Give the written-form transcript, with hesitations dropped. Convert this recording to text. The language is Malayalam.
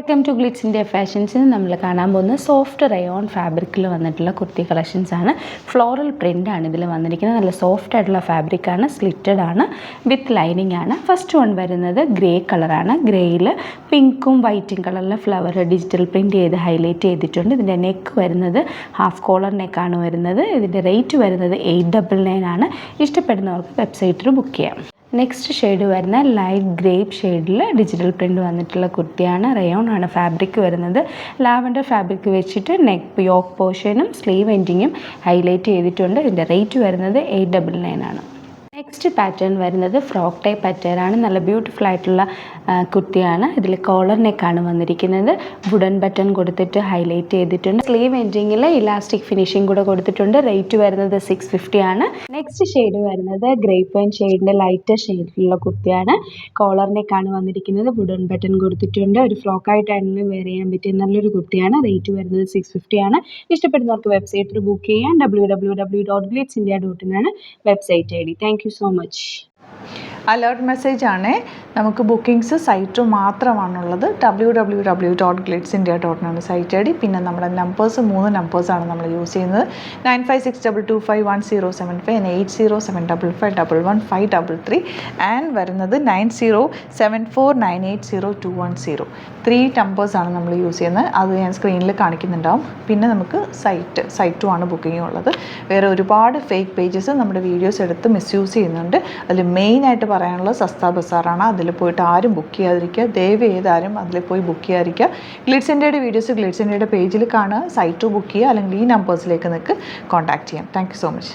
വെൽക്കം ടു ഗ്ലിറ്റ്സ് ഇന്ത്യ ഫാഷൻസിന് നമ്മൾ കാണാൻ പോകുന്ന സോഫ്റ്റ് റയോൺ ഫാബ്രിക്കിൽ വന്നിട്ടുള്ള കുർത്തി കളക്ഷൻസ് ആണ്. ഫ്ലോറൽ പ്രിൻ്റ് ആണ് ഇതിൽ വന്നിരിക്കുന്നത്. നല്ല സോഫ്റ്റ് ആയിട്ടുള്ള ഫാബ്രിക്കാണ്, സ്ലിറ്റഡ് ആണ്, വിത്ത് ലൈനിങ് ആണ്. ഫസ്റ്റ് വൺ വരുന്നത് ഗ്രേ കളറാണ്. ഗ്രേയിൽ പിങ്കും വൈറ്റും കളറിലെ ഫ്ലവർ ഡിജിറ്റൽ പ്രിൻറ്റ് ചെയ്ത് ഹൈലൈറ്റ് ചെയ്തിട്ടുണ്ട്. ഇതിൻ്റെ നെക്ക് വരുന്നത് ഹാഫ് കോളർ നെക്കാണ് വരുന്നത്. ഇതിൻ്റെ റേറ്റ് വരുന്നത് 899 ആണ്. ഇഷ്ടപ്പെടുന്നവർക്ക് വെബ്സൈറ്റിൽ ബുക്ക് ചെയ്യാം. നെക്സ്റ്റ് ഷെയ്ഡ് വരുന്ന ലൈറ്റ് ഗ്രേപ്പ് ഷെയ്ഡിൽ ഡിജിറ്റൽ പ്രിൻ്റ് വന്നിട്ടുള്ള കുർത്തിയാണ്. റയോൺ ആണ് ഫാബ്രിക് വരുന്നത്. ലാവൻഡർ ഫാബ്രിക് വെച്ചിട്ട് നെക്ക് യോക്ക് പോർഷനും സ്ലീവ് എൻഡിങ്ങും ഹൈലൈറ്റ് ചെയ്തിട്ടുണ്ട്. ഇതിൻ്റെ റേറ്റ് വരുന്നത് 899 ആണ്. നെക്സ്റ്റ് പാറ്റേൺ വരുന്നത് ഫ്രോക്ക് ടൈപ്പ് പാറ്റേൺ ആണ്. നല്ല ബ്യൂട്ടിഫുൾ ആയിട്ടുള്ള കുർത്തിയാണ്. ഇതിൽ കോളർ നെക്കാണ് വന്നിരിക്കുന്നത്. വുഡൻ ബട്ടൺ കൊടുത്തിട്ട് ഹൈലൈറ്റ് ചെയ്തിട്ടുണ്ട്. സ്ലീവ് എൻഡിങ്ങിൽ ഇലാസ്റ്റിക് ഫിനിഷിംഗ് കൂടെ കൊടുത്തിട്ടുണ്ട്. റേറ്റ് വരുന്നത് 650 ആണ്. നെക്സ്റ്റ് ഷെയ്ഡ് വരുന്നത് ഗ്രേപ്പ് വൈൻ ഷെയ്ഡിൻ്റെ ലൈറ്റർ ഷെയ്ഡിലുള്ള കുർത്തിയാണ്. കോളർ നെക്കാണ് വന്നിരിക്കുന്നത്. വുഡൻ ബട്ടൺ കൊടുത്തിട്ടുണ്ട്. ഒരു ഫ്രോക്കായിട്ടാണെങ്കിലും വെയർ ചെയ്യാൻ പറ്റിയ നല്ലൊരു കുർത്തിയാണ്. റേറ്റ് വരുന്നത് 650 ആണ്. ഇഷ്ടപ്പെടുന്നവർക്ക് വെബ്സൈറ്റിൽ ബുക്ക് ചെയ്യാം. www.glitzindia.in ആണ് website I D. Thank you so much. Alert message ആണ്. നമുക്ക് ബുക്കിംഗ്സ് സൈറ്റ് മാത്രമാണുള്ളത്. www.glitzindia.in ആണ് സൈറ്റ് ഐ ഡി. പിന്നെ നമ്മുടെ നമ്പേഴ്സ് 3 നമ്പേഴ്സാണ് നമ്മൾ യൂസ് ചെയ്യുന്നത്. 9562251075 and 807555115533 ആൻഡ് വരുന്നത് 9074980210. 3 നമ്പേഴ്സാണ് നമ്മൾ യൂസ് ചെയ്യുന്നത്. അത് ഞാൻ സ്ക്രീനിൽ കാണിക്കുന്നുണ്ടാവും. പിന്നെ നമുക്ക് സൈറ്റും ആണ് ബുക്കിംഗ് ഉള്ളത്. വേറെ ഒരുപാട് ഫേക്ക് പേജസ് നമ്മുടെ വീഡിയോസ് എടുത്ത് മിസ്യൂസ് ചെയ്യുന്നുണ്ട്. അതിൽ മെയിനായിട്ട് പറയാനുള്ളത് സസ്ത ബസാറാണ്. അതിൽ പോയിട്ട് ആരും ബുക്ക് ചെയ്യാതിരിക്കുക. ദയവ് ചെയ്താരും അതിൽ പോയി ബുക്ക് ചെയ്യാതിരിക്കുക. ഗ്ലിറ്റ്സ് ഇന്ത്യയുടെ വീഡിയോസ് ഗ്ലിറ്റ്സ് ഇന്ത്യയുടെ പേജിൽ കാണുക, സൈറ്റ് ബുക്ക് ചെയ്യുക, അല്ലെങ്കിൽ ഈ നമ്പേഴ്സിലേക്ക് നിങ്ങൾക്ക് കോൺടാക്ട് ചെയ്യാം. Thank you so much.